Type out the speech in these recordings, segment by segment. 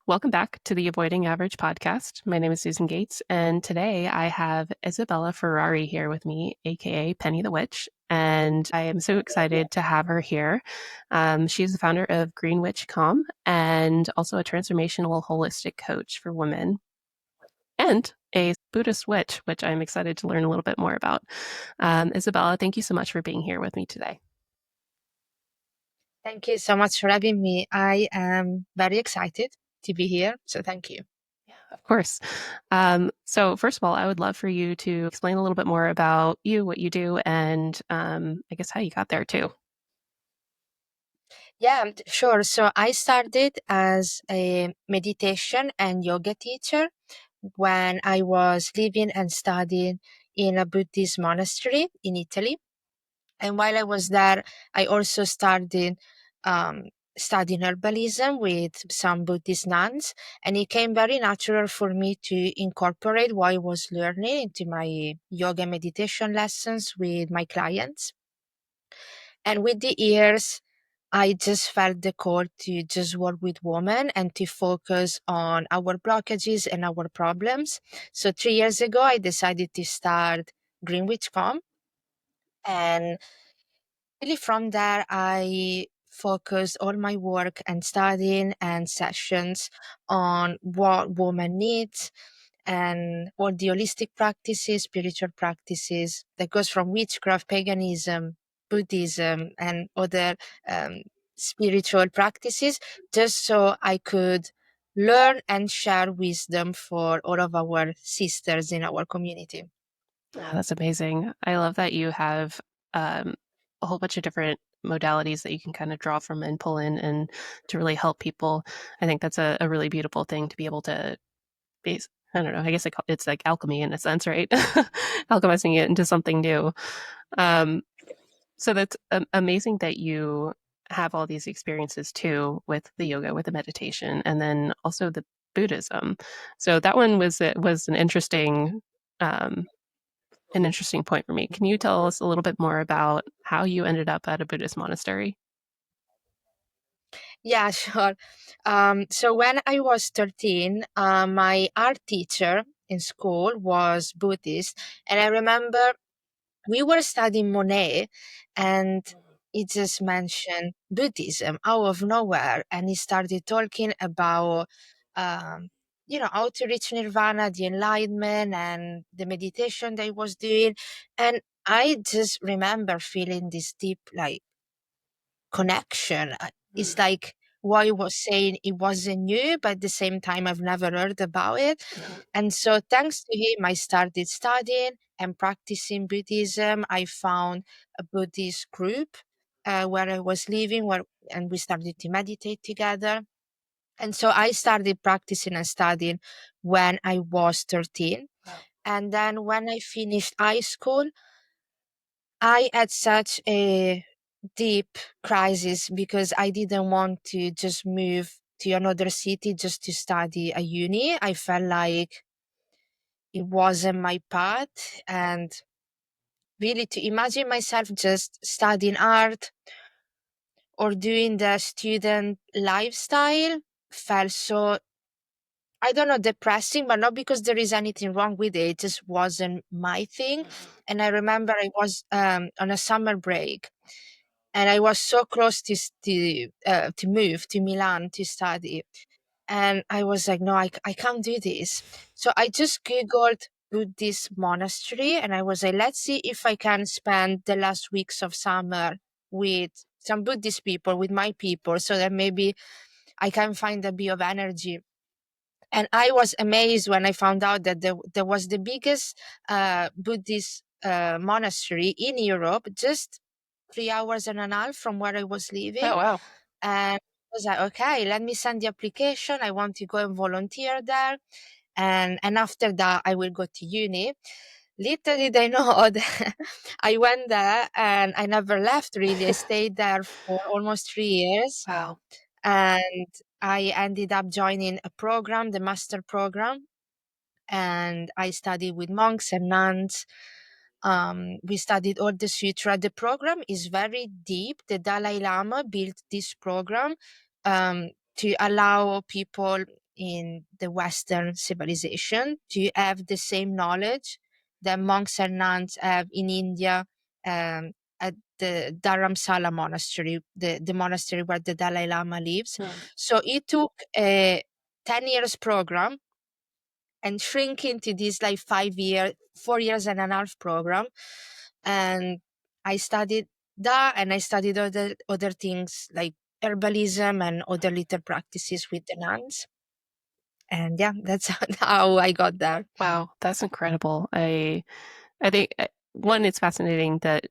Welcome back to the Avoiding Average podcast. My name is Susan Gates, and today I have Isabella Ferrari here with me, aka Penny the Witch, and I am so excited to have her here. She's the founder of greenwitchcom and also a transformational holistic coach for women and a Buddhist witch, which I'm excited to learn a little bit more about. Isabella, thank you so much for being here with me today. Thank you so much for having me. I am very excited to be here, so thank you. Yeah, of course. So first of all, I would love for you to explain a little bit more about you, what you do, and I guess how you got there too. Yeah, sure. So I started as a meditation and yoga teacher when I was living and studying in a Buddhist monastery in Italy. And while I was there, I also started um, studying herbalism with some Buddhist nuns. And it came very natural for me to incorporate what I was learning into my yoga meditation lessons with my clients. And with the years, I just felt the call to just work with women and to focus on our blockages and our problems. So 3 years ago, I decided to start greenwitchcom, and really from there, I focused all my work and studying and sessions on what woman needs and all the holistic practices, spiritual practices that goes from witchcraft, paganism, Buddhism, and other um, spiritual practices, just so I could learn and share wisdom for all of our sisters in our community. Oh, that's amazing. I love that you have um, a whole bunch of different modalities that you can kind of draw from and pull in and to really help people. I think that's a really beautiful thing to be able to base. I don't know. I guess it's like alchemy in a sense, right? Alchemizing it into something new. Um, So that's amazing that you have all these experiences too with the yoga, with the meditation, and then also the Buddhism. So that one was um, an interesting point for me. Can you tell us a little bit more about how you ended up at a Buddhist monastery? Yeah, sure. So when I was 13, my art teacher in school was Buddhist. And I remember we were studying Monet, and he just mentioned Buddhism out of nowhere. And he started talking about, um, how to reach nirvana, the enlightenment, and the meditation that he was doing. And I just remember feeling this deep, like, connection. It's like what he was saying, it wasn't new, but at the same time, I've never heard about it. Mhm. And so, thanks to him, I started studying and practicing Buddhism. I found a Buddhist group where I was living, and we started to meditate together. And so, I started practicing and studying when I was 13. Wow. And then, when I finished high school, I had such a deep crisis because I didn't want to just move to another city just to study a uni. I felt like it wasn't my path. And really, to imagine myself just studying art or doing the student lifestyle felt so, I don't know, depressing, but not because there is anything wrong with it. It just wasn't my thing. And I remember I was on a summer break, and I was so close to move to Milan to study, and I was like, no, I can't do this. So I just googled Buddhist monastery, and I was like, let's see if I can spend the last weeks of summer with some Buddhist people, with my people, so that maybe I can find a bit of energy. And I was amazed when I found out that there was the biggest Buddhist monastery in Europe, just 3 hours and a half from where I was Oh living. wow. And I was like, okay, let me send the application. I want to go and volunteer there. And after that, I will go to uni. Little did I know that I went there and I never left really. I stayed there for almost 3 years. Wow. And I ended up joining a program, the master program, and I studied with monks and nuns. We studied all the sutra. The program is very deep. The Dalai Lama built this program to allow people in the Western civilization to have the same knowledge that monks and nuns have in India, um, at the Dharamsala monastery, the monastery where the Dalai Lama lives. Hmm. So he took a 10 years program and shrink into this like 5 year, 4 years and a half program. And I studied that, and I studied other things like herbalism and other little practices with the nuns. And yeah, that's how I got there. Wow, that's incredible. I think one, it's fascinating that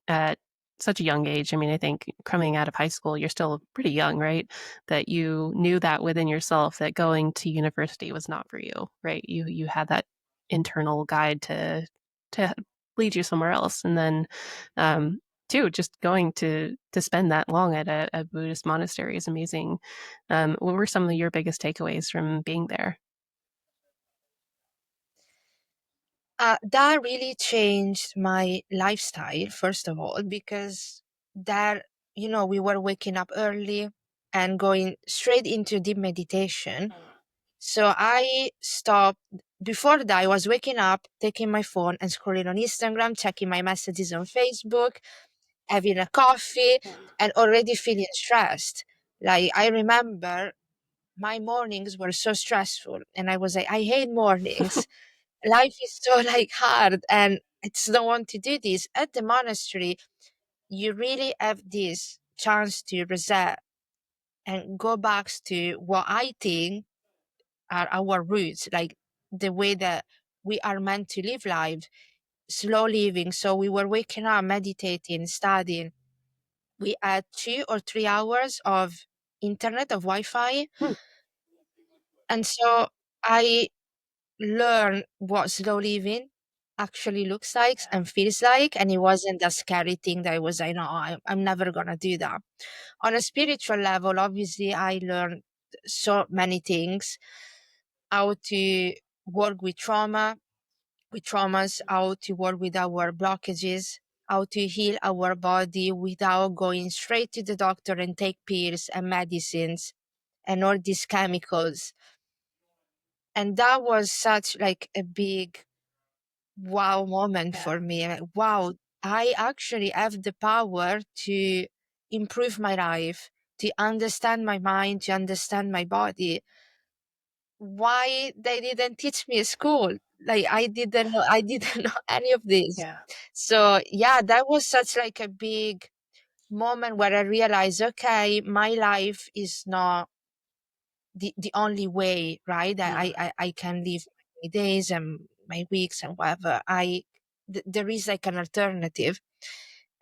at such a young age, I mean, I think coming out of high school, you're still pretty young, right? That you knew that within yourself that going to university was not for you, right? You had that internal guide to lead you somewhere else, and then um, too, just going to spend that long at a Buddhist monastery is amazing. What were some of your biggest takeaways from being there? That really changed my lifestyle, first of all, because there, we were waking up early and going straight into deep meditation. So I stopped. Before that, I was waking up, taking my phone and scrolling on Instagram, checking my messages on Facebook, having a coffee, and already feeling stressed. Like, I remember my mornings were so stressful, and I was like, I hate mornings. Life is so like hard, and I just don't want to do this. At the monastery, you really have this chance to reset and go back to what I think are our roots, like the way that we are meant to live life, slow living. So we were waking up, meditating, studying. We had 2 or 3 hours of internet, of Wi-Fi. Hmm. And so I learned what slow living actually looks like and feels like. And it wasn't a scary thing that I was like, no, I'm never going to do that. On a spiritual level, obviously, I learned so many things: how to work with traumas, how to work with our blockages, how to heal our body without going straight to the doctor and take pills and medicines and all these chemicals. And that was such like a big wow moment Yeah. for me. Like, wow, I actually have the power to improve my life, to understand my mind, to understand my body. Why they didn't teach me at school? Like, I didn't know any of this. Yeah. So yeah, that was such like a big moment where I realized, okay, my life is not the only way, right? That Mm. I can live my days and my weeks and whatever. There is like an alternative.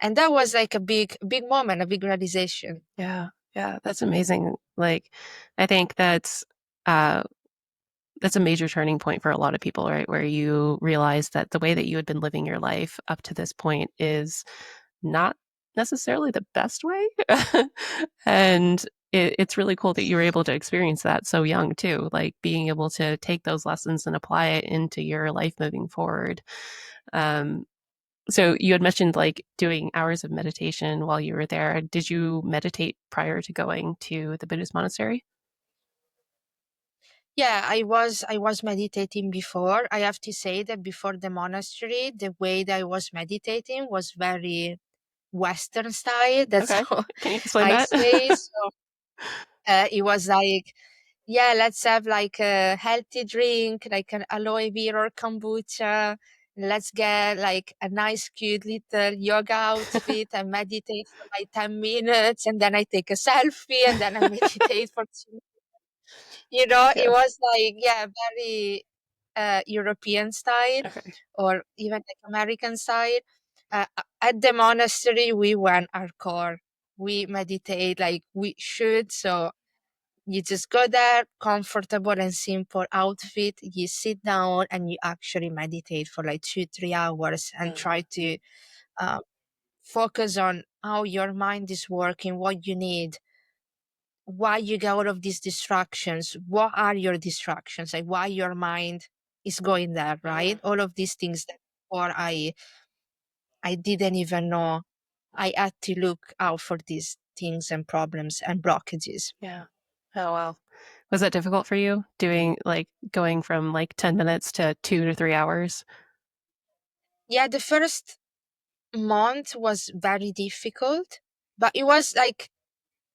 And that was like a big moment, a big realization. Yeah, yeah, that's amazing. Like, I think uh, that's a major turning point for a lot of people, right? Where you realize that the way that you had been living your life up to this point is not necessarily the best way. And it's really cool that you were able to experience that so young too, like being able to take those lessons and apply it into your life moving forward. Um, so you had mentioned like doing hours of meditation while you were there. Did you meditate prior to going to the Buddhist monastery? Yeah, I was meditating before. I have to say that before the monastery, the way that I was meditating was very Western style. That's Okay. how Can you explain I that? say. So it was like, yeah, let's have like a healthy drink, like an aloe vera or kombucha. Let's get like a nice, cute little yoga outfit and meditate for like 10 minutes. And then I take a selfie and then I meditate for two. It Yeah. was like, yeah, very European style, Okay. or even like American style. At the monastery, we went hardcore. We meditate like we should. So you just go there, comfortable and simple outfit. You sit down and you actually meditate for like 2, 3 hours and Mm. try to uh, focus on how your mind is working, what you need, why you get all of these distractions. What are your distractions? Like, why your mind is going there, right? Mhm. All of these things that before I didn't even know. I had to look out for these things and problems and blockages. Yeah. Oh, wow. Was that difficult for you doing like going from like 10 minutes to 2 to 3 hours? Yeah, the first month was very difficult, but it was like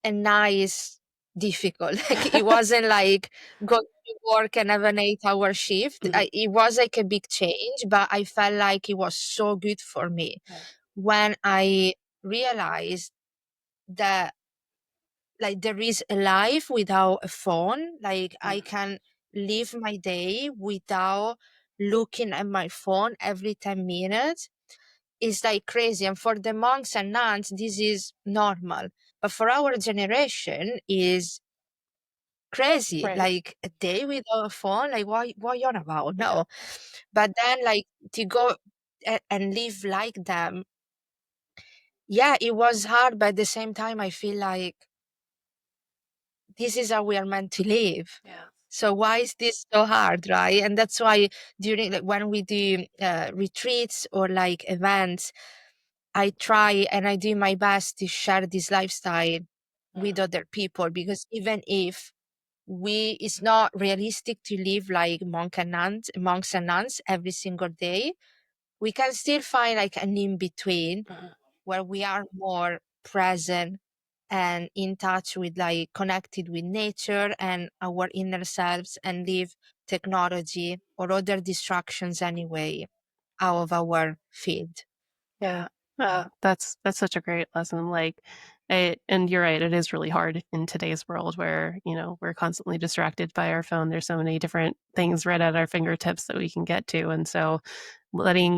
a nice difficult. Like it wasn't like go to work and have an 8 hour shift. Mhm. It was like a big change, but I felt like it was so good for me when I realized that like there is a life without a phone. Like I can live my day without looking at my phone every 10 minutes. It's like crazy. And for the monks and nuns, this is normal. But for our generation is crazy. Right. Like a day without a phone, like what you on about? No. But then like to go and live like them, yeah, it was hard, but at the same time I feel like this is how we are meant to live. Yeah. So why is this so hard, right? And that's why during like when we do retreats or like events, I try and I do my best to share this lifestyle with other people, because even if we it's not realistic to live like monks and nuns every single day, we can still find like an in between Mhm. where we are more present and in touch with like connected with nature and our inner selves, and leave technology or other distractions anyway out of our field. Yeah. That's such a great lesson. Like, and you're right. It is really hard in today's world where we're constantly distracted by our phone. There's so many different things right at our fingertips that we can get to, and so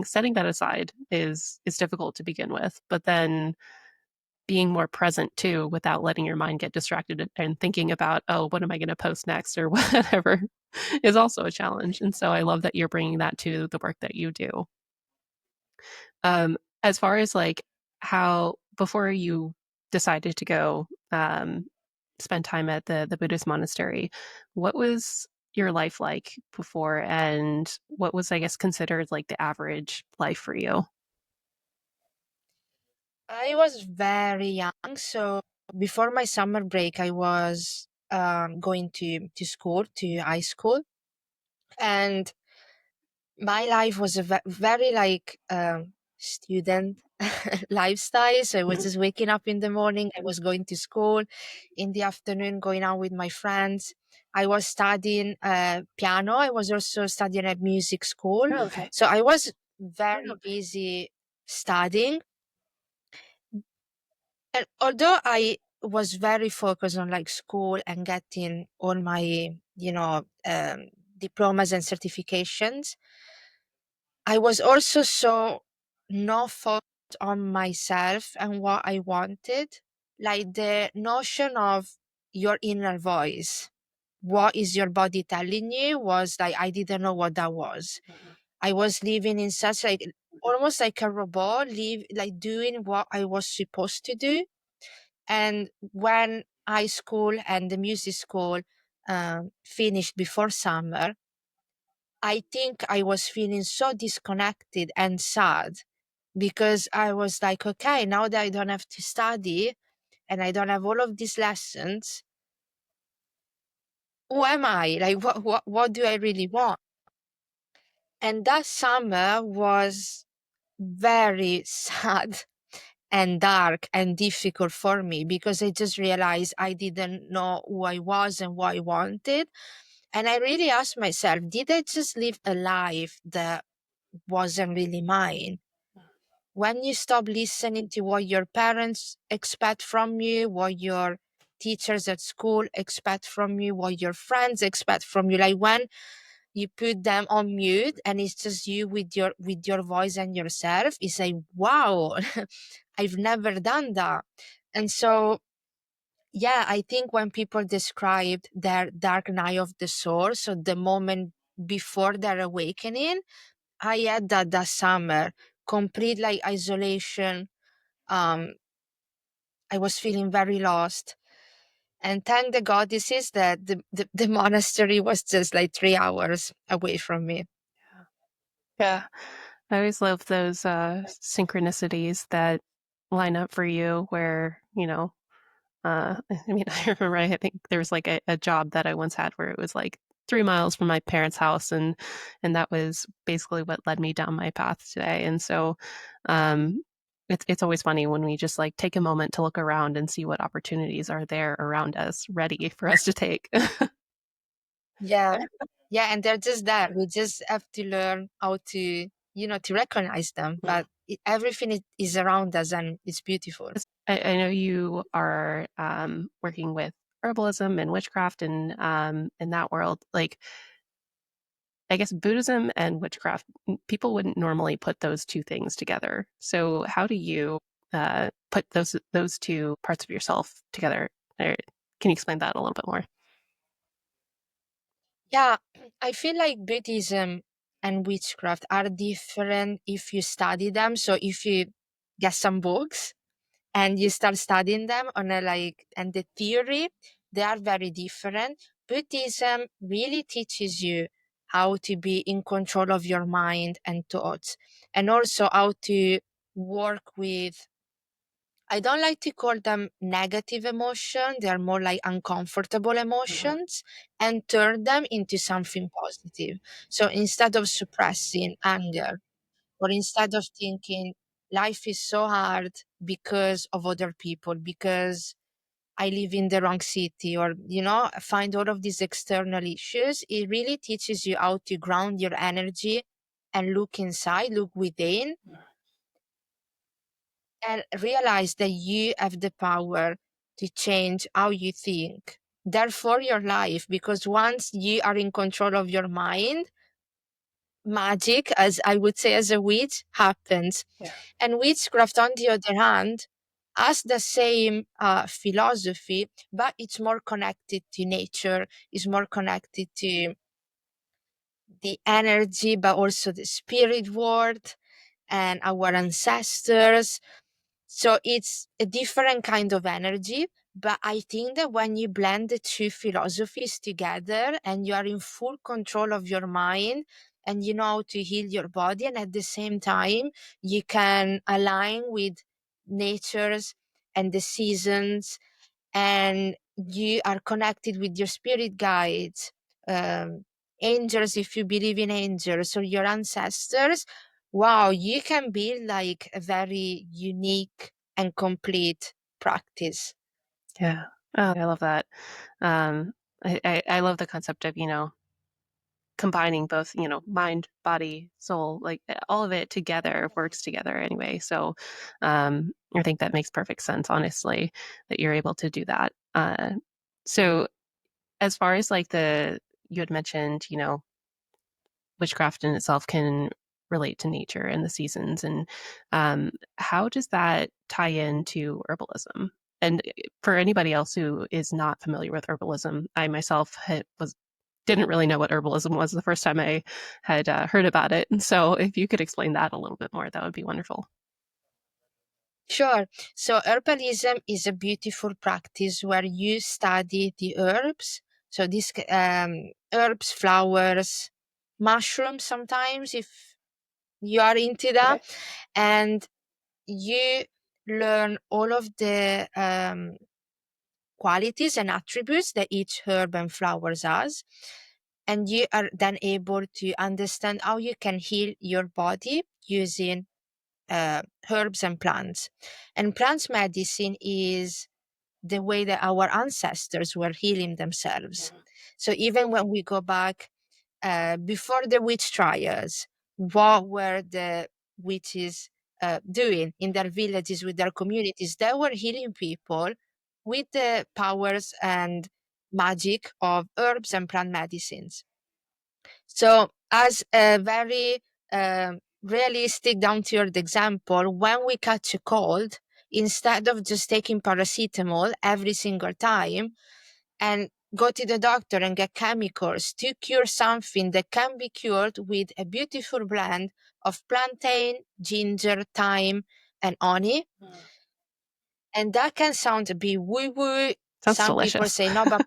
setting that aside is difficult to begin with. But then being more present too, without letting your mind get distracted and thinking about, oh, what am I going to post next or whatever, is also a challenge. And so I love that you're bringing that to the work that you do. As far as like how before you decided to go spend time at the Buddhist monastery, what was your life like before, and what was, I guess, considered like the average life for you? I was very young, so before my summer break, I was going to school, to high school, and my life was a very like student lifestyle. So I was Mhm. just waking up in the morning, I was going to school, in the afternoon going out with my friends. I was studying piano. I was also studying at music school, Oh, okay. so I was very busy studying. And although I was very focused on like school and getting all my, diplomas and certifications, I was also so not focused on myself and what I wanted. Like the notion of your inner voice, what is your body telling you, was like I didn't know what that was. I was living in such like almost like a robot, live like doing what I was supposed to do. And when high school and the music school finished before summer, I think I was feeling so disconnected and sad, because I was like, okay, now that I don't have to study and I don't have all of these lessons, who am I? Like, what do I really want? And that summer was very sad and dark and difficult for me, because I just realized I didn't know who I was and what I wanted. And I really asked myself, did I just live a life that wasn't really mine? When you stop listening to what your parents expect from you, what your teachers at school expect from you, what your friends expect from you, like when you put them on mute and it's just you with your voice and yourself, it's like, wow, I've never done that. And so yeah, I think when people described their dark night of the soul, so the moment before their awakening, I had that summer, complete like isolation. um I was feeling very lost, and thank the goddesses that the monastery was just like 3 hours away from me. Yeah. I always love those synchronicities that line up for you where, I mean, I remember I think there was like a job that I once had where it was like 3 miles from my parents' house, and that was basically what led me down my path today. And so, um, it's always funny when we just like take a moment to look around and see what opportunities are there around us, ready for us to take. Yeah. Yeah, and they're just there. We just have to learn how to, to recognize them. But everything is around us and it's beautiful. I know you are working with herbalism and witchcraft and in that world. Like, I guess Buddhism and witchcraft, people wouldn't normally put those two things together. So how do you put those two parts of yourself together? Can you explain that a little bit more? Yeah, I feel like Buddhism and witchcraft are different if you study them. So if you get some books and you start studying them on a and the theory, they are very different. Buddhism really teaches you how to be in control of your mind and thoughts, and also how to work with, I don't like to call them negative emotion. They are more like uncomfortable emotions and turn them into something positive. So instead of suppressing anger, or instead of thinking life is so hard because of other people, because I live in the wrong city, or, find all of these external issues, it really teaches you how to ground your energy and look inside, look within, and realize that you have the power to change how you think. Therefore, your life, because once you are in control of your mind, magic, as I would say as a witch, happens. Yeah. And witchcraft, on the other hand, has the same philosophy, but it's more connected to nature, is more connected to the energy, but also the spirit world and our ancestors. So it's a different kind of energy. But I think that when you blend the two philosophies together and you are in full control of your mind and you know how to heal your body, and at the same time, you can align with nature's and the seasons, and you are connected with your spirit guides, um, angels, if you believe in angels, or your ancestors. Wow, you can build like a very unique and complete practice. Yeah. Oh, I love that. Um, I love the concept of, combining both, mind, body, soul, like all of it together works together anyway. So I think that makes perfect sense, honestly, that you're able to do that. So as far as like you had mentioned, witchcraft in itself can relate to nature and the seasons. And how does that tie into herbalism? And for anybody else who is not familiar with herbalism, I myself didn't really know what herbalism was the first time I had heard about it. And so, if you could explain that a little bit more, that would be wonderful. Sure. So herbalism is a beautiful practice where you study the herbs. So these herbs, flowers, mushrooms sometimes, if you are into that, Okay. and you learn all of the qualities and attributes that each herb and flowers has, and you are then able to understand how you can heal your body using herbs and plants. And plants medicine is the way that our ancestors were healing themselves. So even when we go back before the witch trials, what were the witches doing in their villages with their communities? They were healing people with the powers and magic of herbs and plant medicines. So, as a very realistic, down to earth example, when we catch a cold, instead of just taking paracetamol every single time and go to the doctor and get chemicals to cure something that can be cured with a beautiful blend of plantain, ginger, thyme, and honey. And that can sound a bit woo woo. Sounds Some people delicious. say, no, but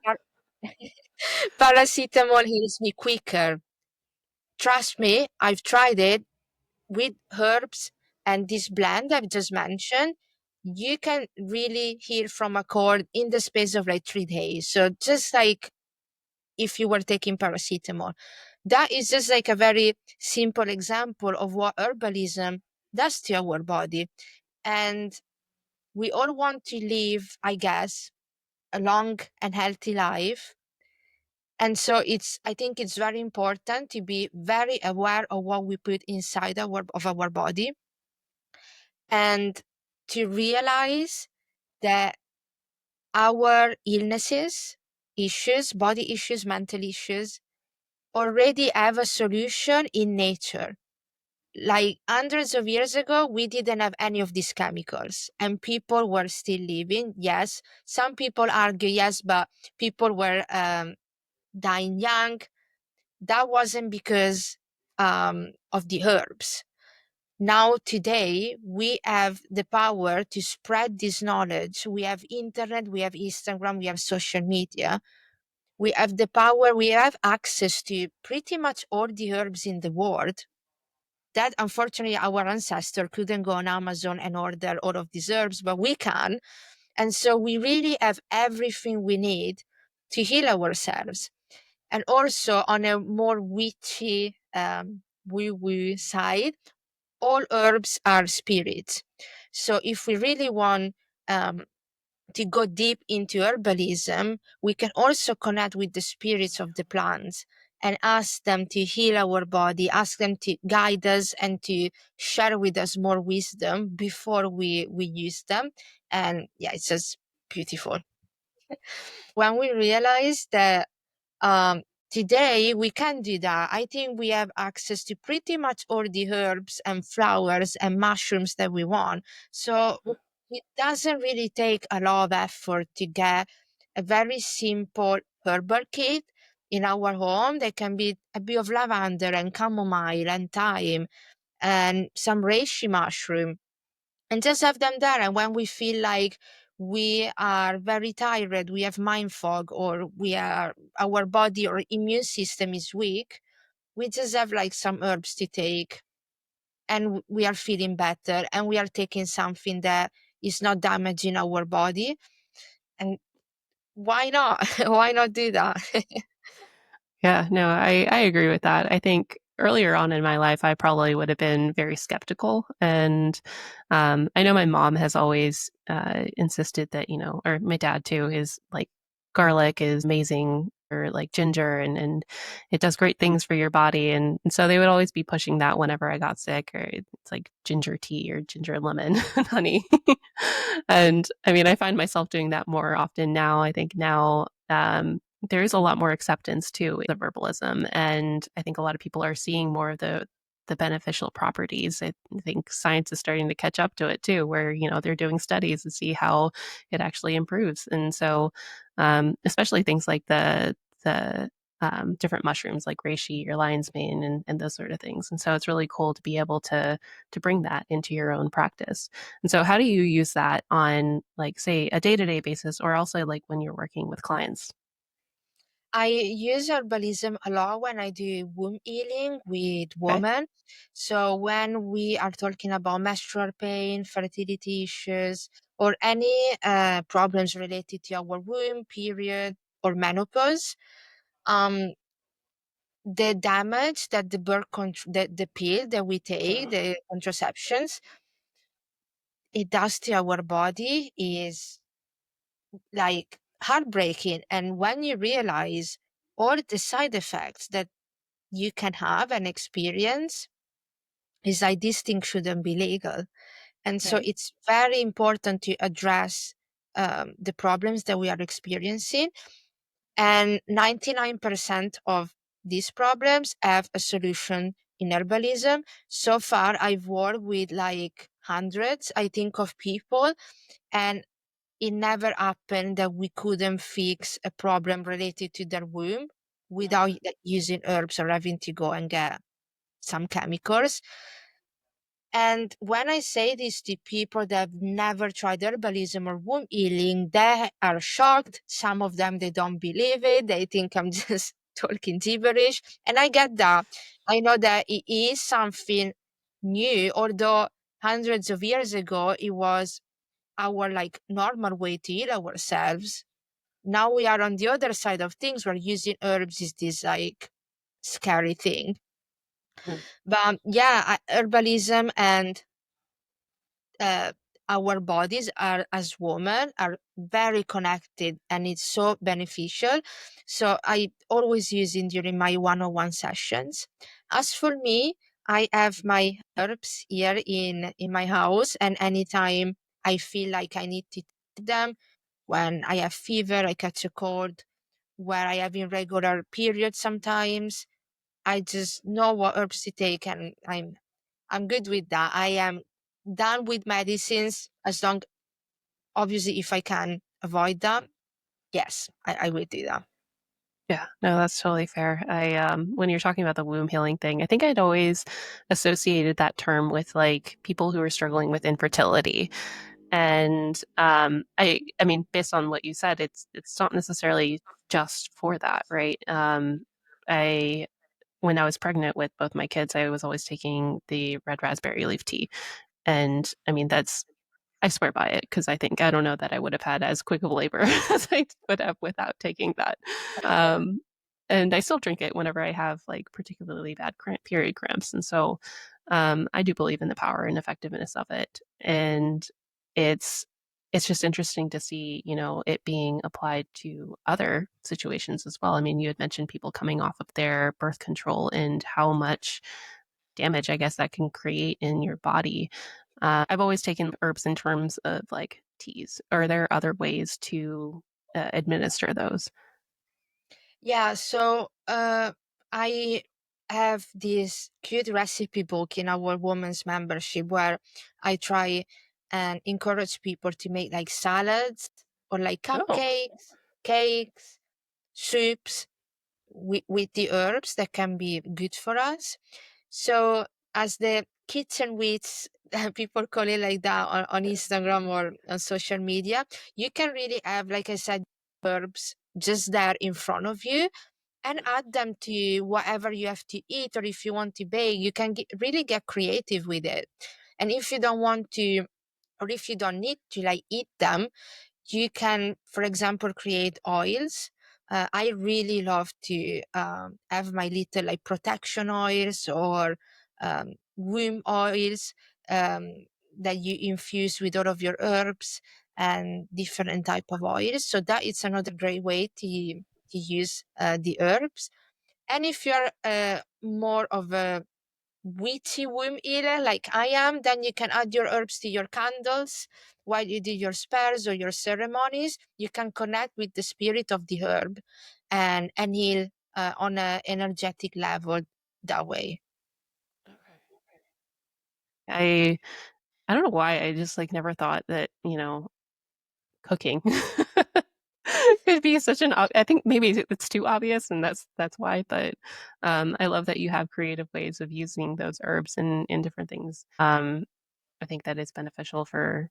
paracetamol heals me quicker. Trust me, I've tried it with herbs and this blend I've just mentioned. you can really heal from a cold in the space of like 3 days. So just like if you were taking paracetamol. That is just like a very simple example of what herbalism does to our body. And we all want to live, I guess, a long and healthy life. And so I think it's very important to be very aware of what we put inside our body, and to realize that our illnesses, issues, body issues, mental issues already have a solution in nature. Like hundreds of years ago, we didn't have any of these chemicals and people were still living. Yes, some people argue, yes, but people were dying young. That wasn't because of the herbs. Now, today, we have the power to spread this knowledge. We have internet, we have Instagram, we have social media. We have the power, we have access to pretty much all the herbs in the world that unfortunately our ancestor couldn't go on Amazon and order all of these herbs, but we can. And so we really have everything we need to heal ourselves. And also on a more witchy, woo-woo side, all herbs are spirits. So if we really want to go deep into herbalism, we can also connect with the spirits of the plants and ask them to heal our body, ask them to guide us and to share with us more wisdom before we use them. And yeah, it's just beautiful. When we realize that um, today we can do that, I think we have access to pretty much all the herbs and flowers and mushrooms that we want. So it doesn't really take a lot of effort to get a very simple herbal kit in our home. There can be a bit of lavender and chamomile and thyme and some reishi mushroom, and just have them there. And when we feel like we are very tired, we have mind fog, or our body or immune system is weak, we just have like some herbs to take, and we are feeling better, and we are taking something that is not damaging our body. And why not? Why not do that? Yeah, no, I agree with that. I think earlier on in my life, I probably would have been very skeptical. And I know my mom has always insisted that, or my dad too, is like garlic is amazing, or like ginger, and it does great things for your body. And so they would always be pushing that whenever I got sick, or it's like ginger tea or ginger lemon and honey. And I mean, I find myself doing that more often now. I think now, there is a lot more acceptance too of herbalism, and I think a lot of people are seeing more of the beneficial properties. I think science is starting to catch up to it too, where they're doing studies to see how it actually improves. And so, especially things like the different mushrooms like reishi or lion's mane and those sort of things. And so it's really cool to be able to bring that into your own practice. And so, how do you use that on, like, say, a day-to-day basis, or also like when you're working with clients? I use herbalism a lot when I do womb healing with Okay. women. So when we are talking about menstrual pain, fertility issues, or any problems related to our womb, period, or menopause, um, the damage that the pill that we take, the contraceptions, it does to our body is like heartbreaking. And when you realize all the side effects that you can have and experience, is like this thing shouldn't be legal. And so Right. it's very important to address the problems that we are experiencing. And 99% of these problems have a solution in herbalism. So far, I've worked with like hundreds, I think, of people, and it never happened that we couldn't fix a problem related to their womb without using herbs or having to go and get some chemicals. And when I say this to people that have never tried herbalism or womb healing, they are shocked. Some of them, they don't believe it. They think I'm just talking gibberish. And I get that. I know that it is something new, although hundreds of years ago, it was our like normal way to heal ourselves. Now we are on the other side of things where using herbs is this like scary thing. Mm. But yeah, herbalism and uh, our bodies are as women are very connected, and it's so beneficial. So I always use it during my one-on-one sessions. As for me, I have my herbs here in my house, and anytime I feel like I need to take them, when I have fever, I catch a cold, where I have irregular periods sometimes, I just know what herbs to take, and I'm good with that. I am done with medicines as long, obviously, if I can avoid them. Yes, I will do that. Yeah, no, that's totally fair. When you're talking about the womb healing thing, I think I'd always associated that term with like people who are struggling with infertility. And I mean, based on what you said, it's not necessarily just for that, right? I When I was pregnant with both my kids, I was always taking the red raspberry leaf tea, and I mean that's I swear by it because I don't know that I would have had as quick of labor as I would have without taking that. Um, and I still drink it whenever I have like particularly bad period cramps. And so I do believe in the power and effectiveness of it. And it's it's just interesting to see, it being applied to other situations as well. I mean, you had mentioned people coming off of their birth control and how much damage I guess that can create in your body. I've always taken herbs in terms of like teas. Are there other ways to administer those? Yeah, so I have this cute recipe book in our women's membership where I try and encourage people to make like salads or like Oh, cupcakes, cakes, soups with the herbs that can be good for us. So, as the kitchen wits, people call it like that on Instagram or on social media, you can really have, like I said, herbs just there in front of you and add them to whatever you have to eat, or if you want to bake, you can really get creative with it. And if you don't want to, or if you don't need to like eat them, you can, for example, create oils. I really love to have my little like protection oils or womb oils um, that you infuse with all of your herbs and different type of oils. So that is another great way to use the herbs. And if you're more of a witchy womb healer like I am, then you can add your herbs to your candles while you do your spells or your ceremonies. You can connect with the spirit of the herb and heal on an energetic level that way. I I don't know why I just like never thought that cooking could be such I think maybe it's too obvious and that's why, but I love that you have creative ways of using those herbs in different things. I think that is beneficial for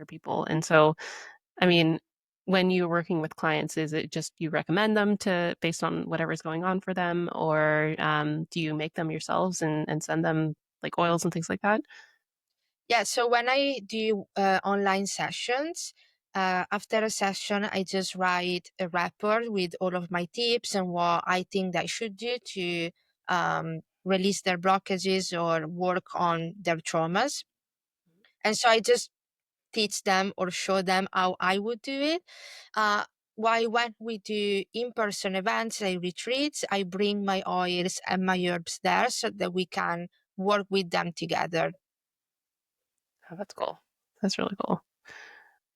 people. And so, I mean, when you're working with clients, is it just you recommend them to based on whatever's going on for them, or do you make them yourselves and send them like oils and things like that? Yeah, so when I do online sessions, after a session, I just write a report with all of my tips and what I think they should do to release their blockages or work on their traumas. And so I just teach them or show them how I would do it. Uh, why when we do in-person events like retreats, I bring my oils and my herbs there so that we can work with them together. Oh, that's cool. That's really cool.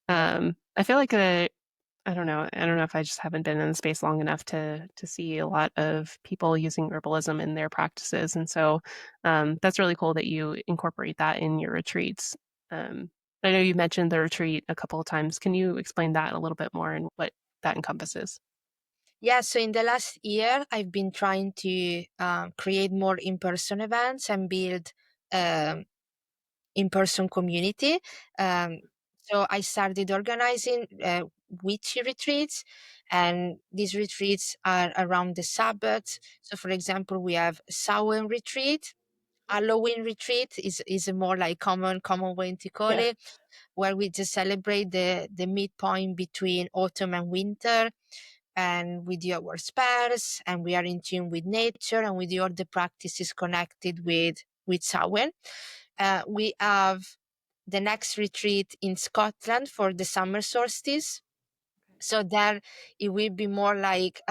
I feel like I don't know. I don't know if I just haven't been in the space long enough to see a lot of people using herbalism in their practices, and so that's really cool that you incorporate that in your retreats. Um, I know you mentioned the retreat a couple of times. Can you explain that a little bit more and what that encompasses? Yeah, so in the last year, I've been trying to create more in-person events and build um, in-person community. Um, so I started organizing witchy retreats, and these retreats are around the Sabbath. So, for example, we have Samhain retreat, Halloween retreat is a more like common way to call Yeah. it, where we just celebrate the midpoint between autumn and winter, and we do our spells, and we are in tune with nature, and we do all the practices connected with Samhain. We have the next retreat in Scotland for the summer solstice. So there it will be more like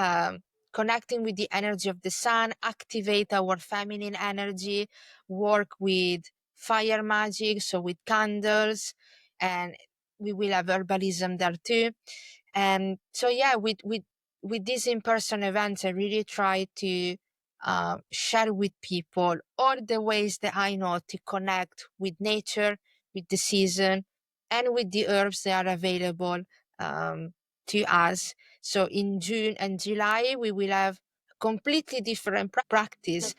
connecting with the energy of the sun, activate our feminine energy, work with fire magic, so with candles, and we will have herbalism there too. And so yeah, with these in-person events, I really try to share with people all the ways that I know to connect with nature, with the season, and with the herbs that are available um, to us. So in June and July, we will have completely different practice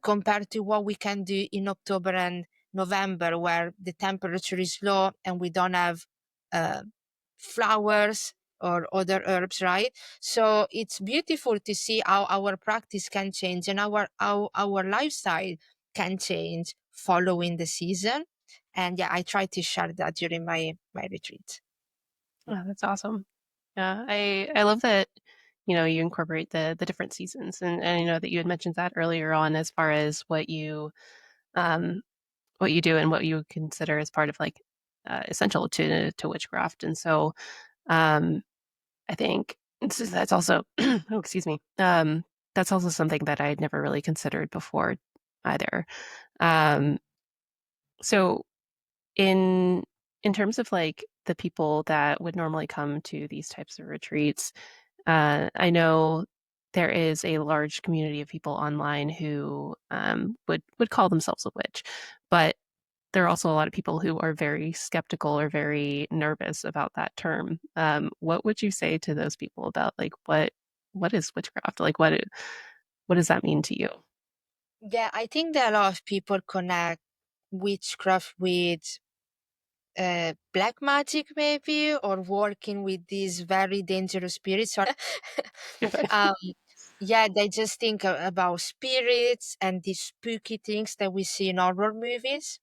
compared to what we can do in October and November, where the temperature is low and we don't have uh, flowers or other herbs, right? So it's beautiful to see how our practice can change and how our lifestyle can change following the season. And yeah, I try to share that during my retreat. Oh, that's awesome. Yeah, I love that, you incorporate the different seasons, and I know that you had mentioned that earlier on as far as um what you do and what you consider as part of like essential to witchcraft. And so um I think that's also oh, excuse me. That's also something that I had never really considered before either. Um so in in terms of like the people that would normally come to these types of retreats, I know there is a large community of people online who would call themselves a witch, but there are also a lot of people who are very skeptical or very nervous about that term. What would you say to those people about like what is witchcraft? Like what does that mean to you? Yeah, I think that a lot of people connect witchcraft with black magic, maybe, or working with these very dangerous spirits. um, yeah, they just think about spirits and these spooky things that we see in horror movies.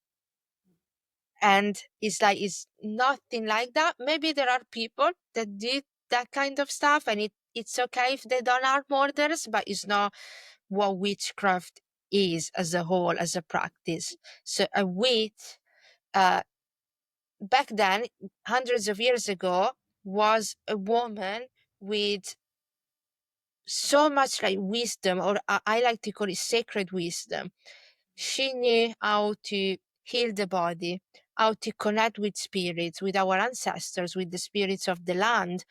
And it's like, it's nothing like that. Maybe there are people that did that kind of stuff, and it's okay if they don't harm others, but it's not what witchcraft is as a whole, as a practice. So a witch, uh, back then, hundreds of years ago, was a woman with so much like wisdom, or I like to call it sacred wisdom. She knew how to heal the body, how to connect with spirits, with our ancestors, with the spirits of the land,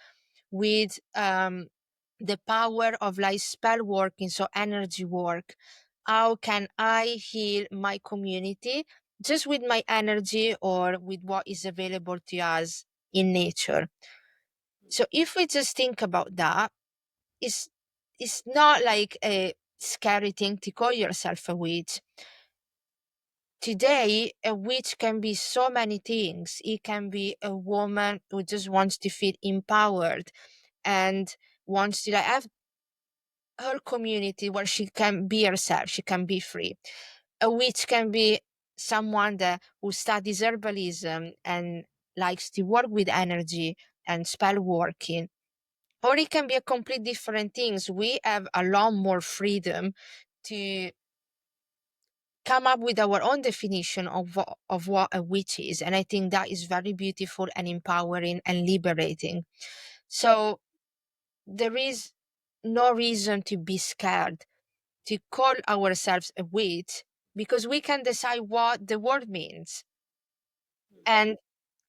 with the power of like spell working, so energy work. How can I heal my community just with my energy or with what is available to us in nature? So if we just think about that, it's it's not like a scary thing to call yourself a witch. Today, a witch can be so many things. It can be a woman who just wants to feel empowered and wants to like, have her community where she can be herself, she can be free. A witch can be someone that who studies herbalism and likes to work with energy and spell working. Or it can be a complete different things. We have a lot more freedom to come up with our own definition of what a witch is. And I think that is very beautiful and empowering and liberating. So there is no reason to be scared to call ourselves a witch, because we can decide what the word means. And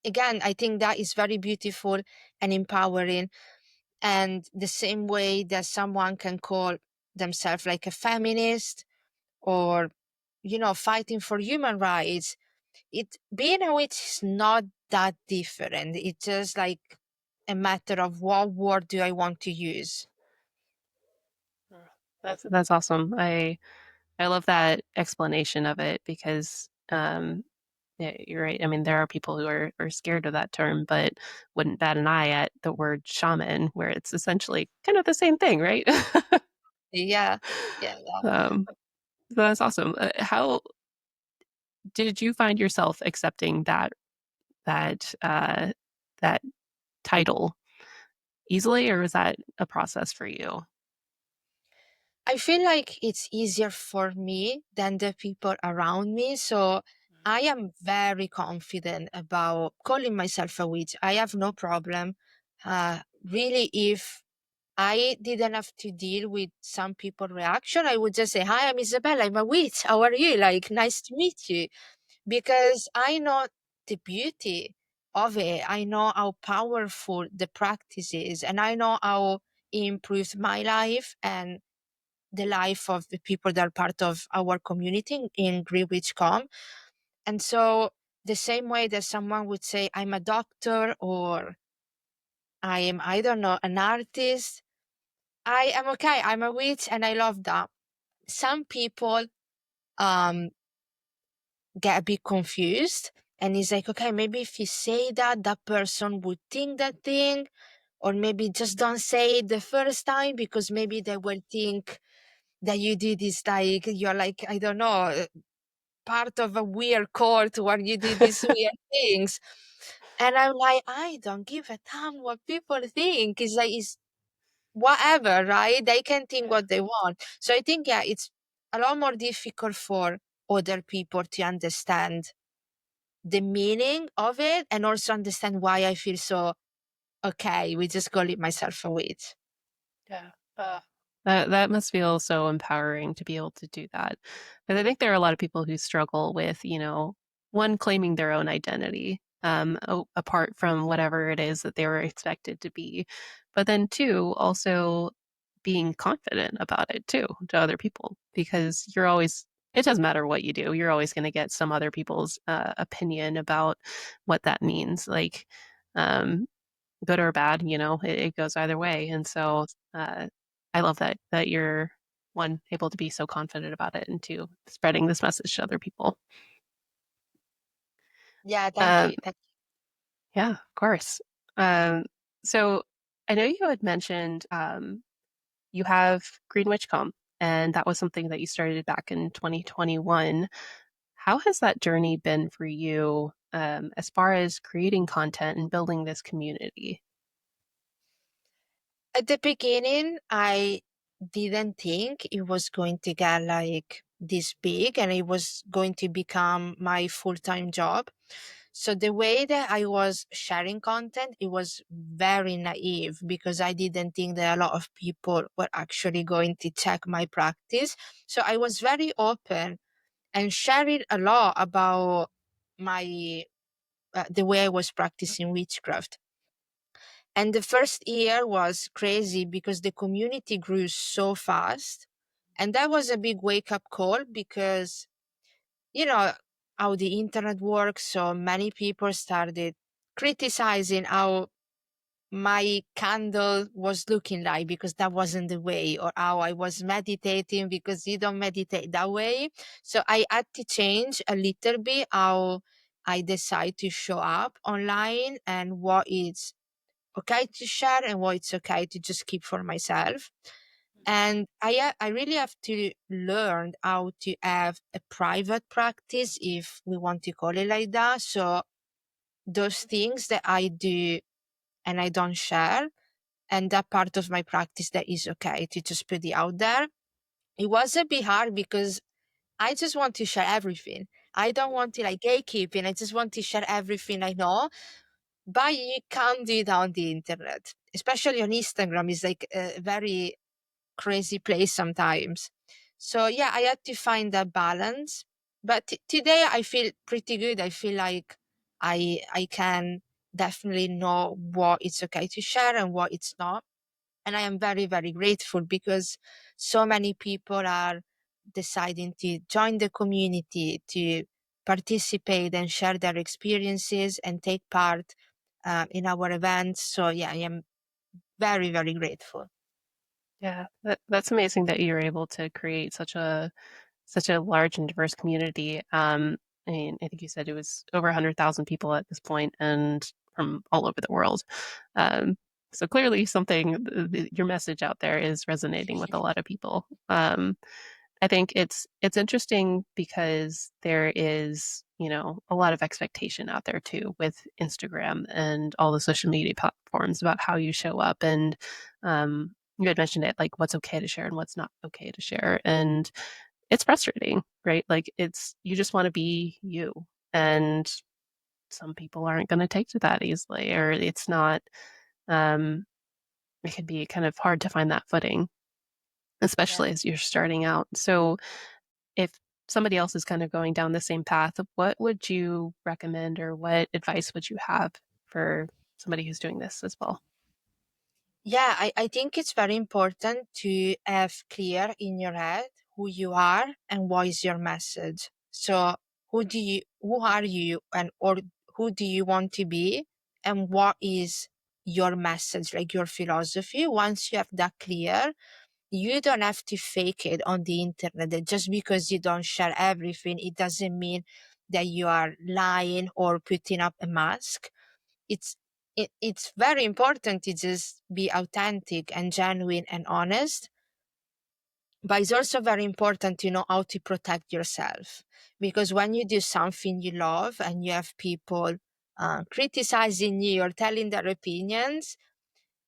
again, I think that is very beautiful and empowering. And the same way that someone can call themselves like a feminist, or fighting for human rights, it being a witch is not that different. It's just like a matter of what word do I want to use. That's awesome. I love that explanation of it because yeah, you're right. I mean, there are people who are scared of that term, but wouldn't bat an eye at the word shaman, where it's essentially kind of the same thing, right? Yeah, yeah, yeah. um, so that's awesome. How? did you find yourself accepting that that title easily, or was that a process for you? I feel like it's easier for me than the people around me. So I am very confident about calling myself a witch. I have no problem. Really, if I didn't have to deal with some people reaction, I would just say, "Hi, I'm Isabella. I'm a witch. How are you? Like, nice to meet you." Because I know the beauty of it. I know how powerful the practice is, and I know how it improved my life and the life of the people that are part of our community in greenwitchcom. And so, the same way that someone would say, "I'm a doctor," or I don't know, an artist, I am okay. I'm a witch, and I love that. Some people um get a bit confused, and it's like, okay, maybe if you say that, that person would think that thing, or maybe just don't say it the first time because maybe they will think that you did this, like you're like, I don't know, part of a weird cult where you do these weird things. And I'm like, I don't give a damn what people think. It's like, it's whatever, right? They can think Yeah. what they want. So I think, yeah, it's a lot more difficult for other people to understand the meaning of it and also understand why I feel so okay with just calling myself a witch. Yeah. That must feel so empowering to be able to do that. Because I think there are a lot of people who struggle with, one, claiming their own identity, apart from whatever it is that they were expected to be. But then two, also being confident about it too to other people, because it doesn't matter what you do, you're always going to get some other people's opinion about what that means. Like, um, good or bad, it goes either way. And so I love that you're one able to be so confident about it, and two spreading this message to other people. Yeah, thank Um, you. Thank yeah, of course. Um, so I know you had mentioned you have greenwitchcom, and that was something that you started back in 2021. How has that journey been for you, as far as creating content and building this community? At the beginning, I didn't think it was going to get like this big and it was going to become my full-time job. So the way that I was sharing content, it was very naive because I didn't think that a lot of people were actually going to check my practice. So I was very open and sharing a lot about my the way I was practicing witchcraft. And the first year was crazy because the community grew so fast. And that was a big wake up call because, you know, how the internet works. So many people started criticizing how my candle was looking like because that wasn't the way, or how I was meditating because you don't meditate that way. So I had to change a little bit how I decide to show up online and what is okay to share and what it's okay to just keep for myself. And I really have to learn how to have a private practice, if we want to call it like that. So those things that I do and I don't share, and that part of my practice that is okay to just put it out there. It was a bit hard because I just want to share everything. I don't want to like gatekeeping. I just want to share everything I know. But you can't do it on the internet, especially on Instagram. It's like a very crazy place sometimes. So yeah, I had to find that balance. But today I feel pretty good. I feel like I can definitely know what it's okay to share and what it's not. And I am very, very grateful because so many people are deciding to join the community, to participate and share their experiences and take part in our events. So, yeah, I am very, very grateful. Yeah, that's amazing that you're able to create such a large and diverse community. I mean, I think you said it was over 100,000 people at this point, and from all over the world. Um, so clearly, your message out there is resonating with a lot of people. I think it's interesting because there is, a lot of expectation out there too with Instagram and all the social media platforms about how you show up. And you had mentioned it, like what's okay to share and what's not okay to share. And it's frustrating, right? Like it's you just want to be you. And some people aren't going to take to that easily, or it's not um it can be kind of hard to find that footing, Yeah. especially as you're starting out. So if somebody else is kind of going down the same path, what would you recommend or what advice would you have for somebody who's doing this as well? Yeah, I think it's very important to have clear in your head who you are and what is your message. So who are you and or who do you want to be and what is your message, like your philosophy. Once you have that clear, you don't have to fake it on the internet. That just because you don't share everything, it doesn't mean that you are lying or putting up a mask. It's very important to just be authentic and genuine and honest, but it's also very important to know how to protect yourself, because when you do something you love and you have people criticizing you or telling their opinions,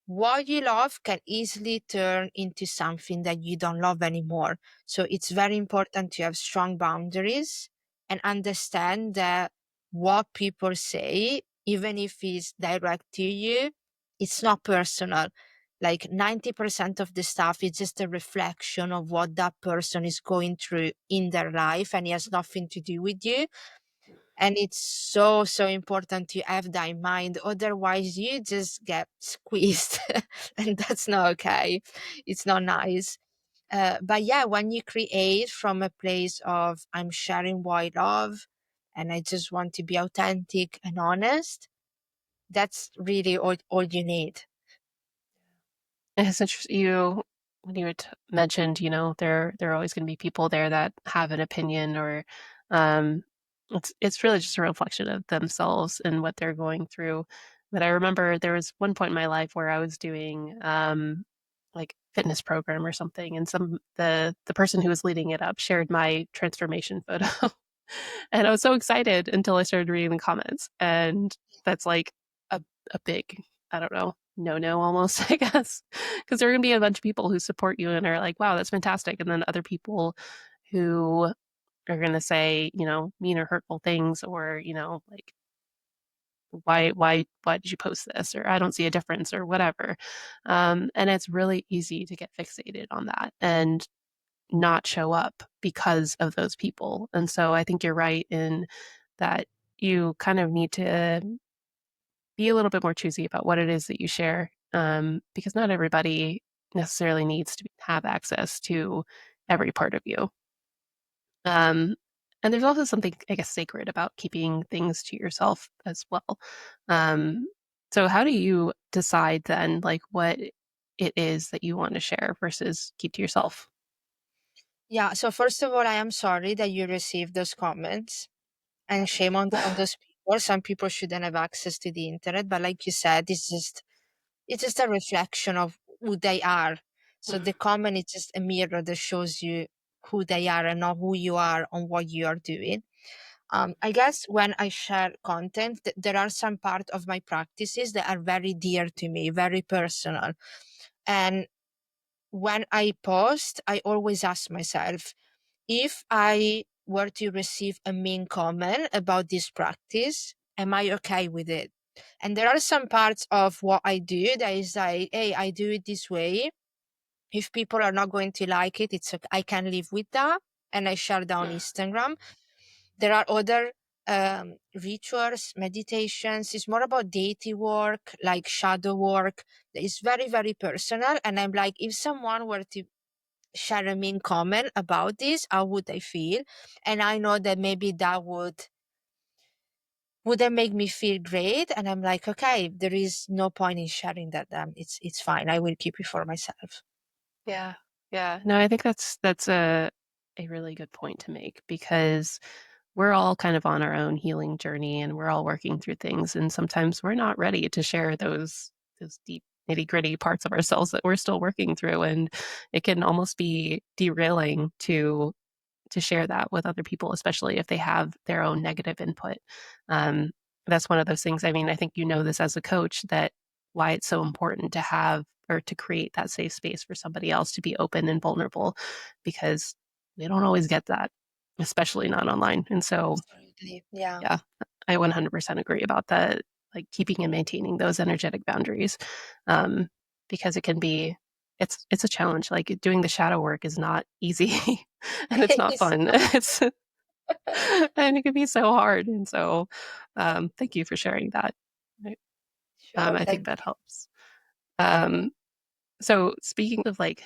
what you love can easily turn into something that you don't love anymore. So it's very important to have strong boundaries and understand that what people say, even if it's direct to you, it's not personal. Like 90% of the stuff is just a reflection of what that person is going through in their life, and it has nothing to do with you. And it's so, so important to have that in mind. Otherwise, you just get squeezed, and that's not okay. It's not nice. But yeah, when you create from a place of I'm sharing what I love and I just want to be authentic and honest, that's really all you need. It's interesting you when you had mentioned, there are always going to be people there that have an opinion or um, it's really just a reflection of themselves and what they're going through. But I remember there was one point in my life where I was doing like fitness program or something, and the person who was leading it up shared my transformation photo. And I was so excited until I started reading the comments, and that's like a a big, I don't know, no almost, I guess, because there are gonna be a bunch of people who support you and are like, "Wow, that's fantastic," and then other people who are gonna say, mean or hurtful things or, like, "Why did you post this?" or "I don't see a difference," or whatever. And it's really easy to get fixated on that and not show up because of those people. And so I think you're right in that you kind of need to be a little bit more choosy about what it is that you share, because not everybody necessarily needs to have access to every part of you. Um, and there's also something, I guess, sacred about keeping things to yourself as well. Um, so how do you decide then, like, what it is that you want to share versus keep to yourself? Yeah. So first of all, I am sorry that you received those comments, and shame on those people. Some people shouldn't have access to the internet, but like you said, it's just a reflection of who they are. So the comment is just a mirror that shows you who they are and not who you are on what you are doing. I guess when I share content, there are some part of my practices that are very dear to me, very personal. And when I post, I always ask myself, if I were to receive a mean comment about this practice, am I okay with it? And there are some parts of what I do that is like, hey, I do it this way. If people are not going to like it, it's okay. I can live with that. And I share that on Instagram. There are other rituals, meditations. It's more about deity work, like shadow work. It's very, very personal. And I'm like, if someone were to share a mean comment about this, how would I feel? And I know that maybe that wouldn't make me feel great. And I'm like, okay, there is no point in sharing that. It's fine. I will keep it for myself. Yeah. Yeah. No, I think that's a really good point to make because we're all kind of on our own healing journey and we're all working through things and sometimes we're not ready to share those deep nitty gritty parts of ourselves that we're still working through. And it can almost be derailing to share that with other people, especially if they have their own negative input. Um, that's one of those things. I mean, I think you know this as a coach that why it's so important to have or to create that safe space for somebody else to be open and vulnerable because they don't always get that, especially not online. And so, Absolutely. Yeah. yeah, I 100% agree about that, like keeping and maintaining those energetic boundaries, um, because it can be it's a challenge. Like doing the shadow work is not easy, and it's not It's fun. It's and it can be so hard. And so, thank you for sharing that. Right. sure. I think Thank that you. helps. Um, so speaking of like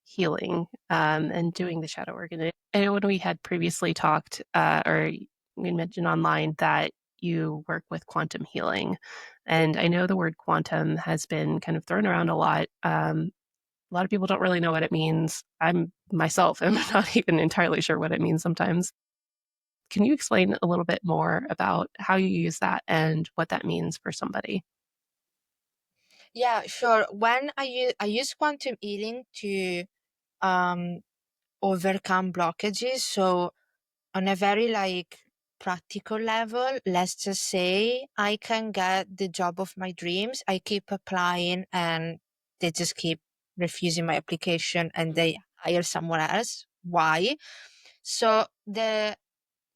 healing and doing the shadow work, and I know when we had previously talked, or we mentioned online that you work with quantum healing, and I know the word quantum has been kind of thrown around a lot. A lot of people don't really know what it means. I'm myself am not even entirely sure what it means sometimes. Can you explain a little bit more about how you use that and what that means for somebody? Yeah, sure. When I use quantum healing to um overcome blockages. So on a very like practical level, let's just say I can get the job of my dreams. I keep applying and they just keep refusing my application and they hire someone else. Why? So the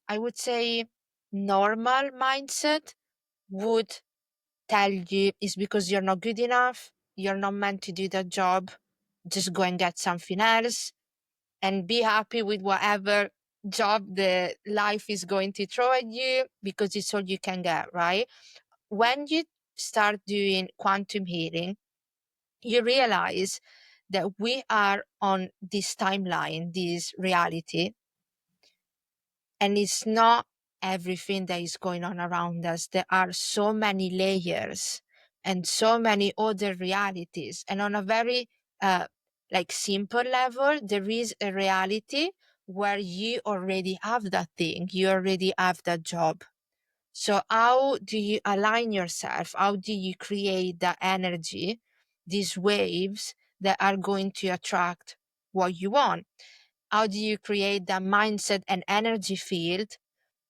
I would say normal mindset would tell you it's because you're not good enough, you're not meant to do that job, just go and get something else and be happy with whatever job the life is going to throw at you because it's all you can get, right? When you start doing quantum healing, you realize that we are on this timeline, this reality, and it's not everything that is going on around us. There are so many layers and so many other realities. And on a very uh, like simple level, there is a reality where you already have that thing, you already have that job. So how do you align yourself? How do you create the energy, these waves that are going to attract what you want? How do you create that mindset and energy field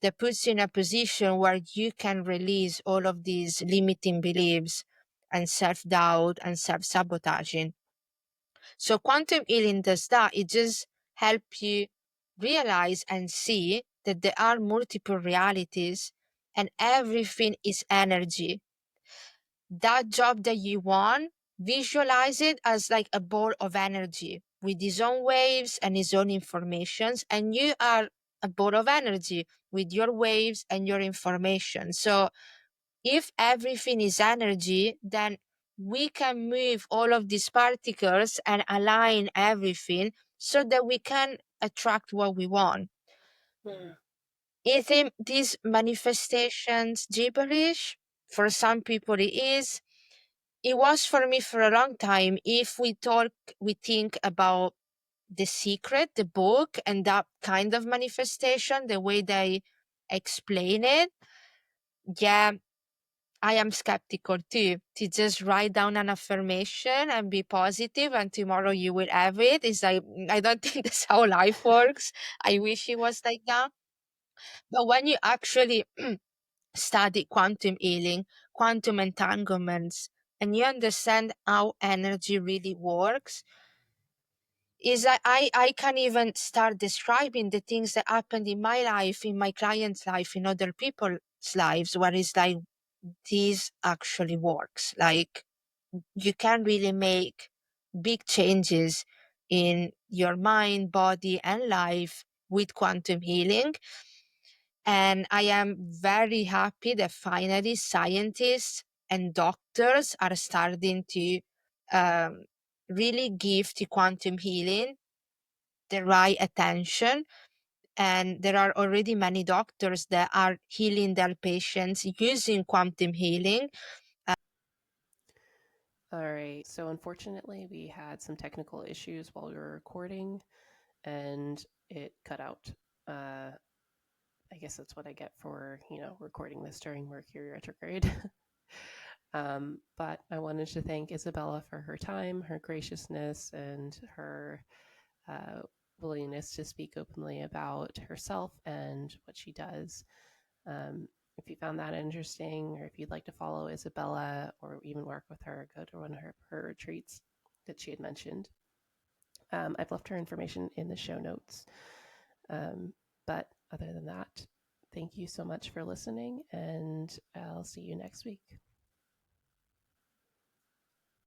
that puts you in a position where you can release all of these limiting beliefs and self-doubt and self-sabotaging? So quantum healing does that. It just helps you realize and see that there are multiple realities and everything is energy. That job that you want, visualize it as like a ball of energy with its own waves and its own informations. And you are a ball of energy with your waves and your information. So if everything is energy, then we can move all of these particles and align everything so that we can attract what we want. Mm. Is it these manifestations gibberish? For some people it is. It was for me for a long time. If we think about The Secret, the book, and that kind of manifestation, the way they explain it, yeah, I am skeptical too. To just write down an affirmation and be positive, and tomorrow you will have it. Is like I don't think that's how life works. I wish it was like that. But when you actually study quantum healing, quantum entanglements, and you understand how energy really works, is that I can even start describing the things that happened in my life, in my client's life, in other people's lives, where it's like this actually works. Like you can really make big changes in your mind, body, and life with quantum healing. And I am very happy that finally scientists and doctors are starting to um, really give to quantum healing the right attention. And there are already many doctors that are healing their patients using quantum healing. All right. So unfortunately, we had some technical issues while we were recording, and it cut out. Uh, I guess that's what I get for recording this during Mercury retrograde. But I wanted to thank Isabella for her time, her graciousness, and her uh, willingness to speak openly about herself and what she does. If you found that interesting, or if you'd like to follow Isabella or even work with her, go to one of her retreats that she had mentioned. I've left her information in the show notes. But other than that, thank you so much for listening, and I'll see you next week.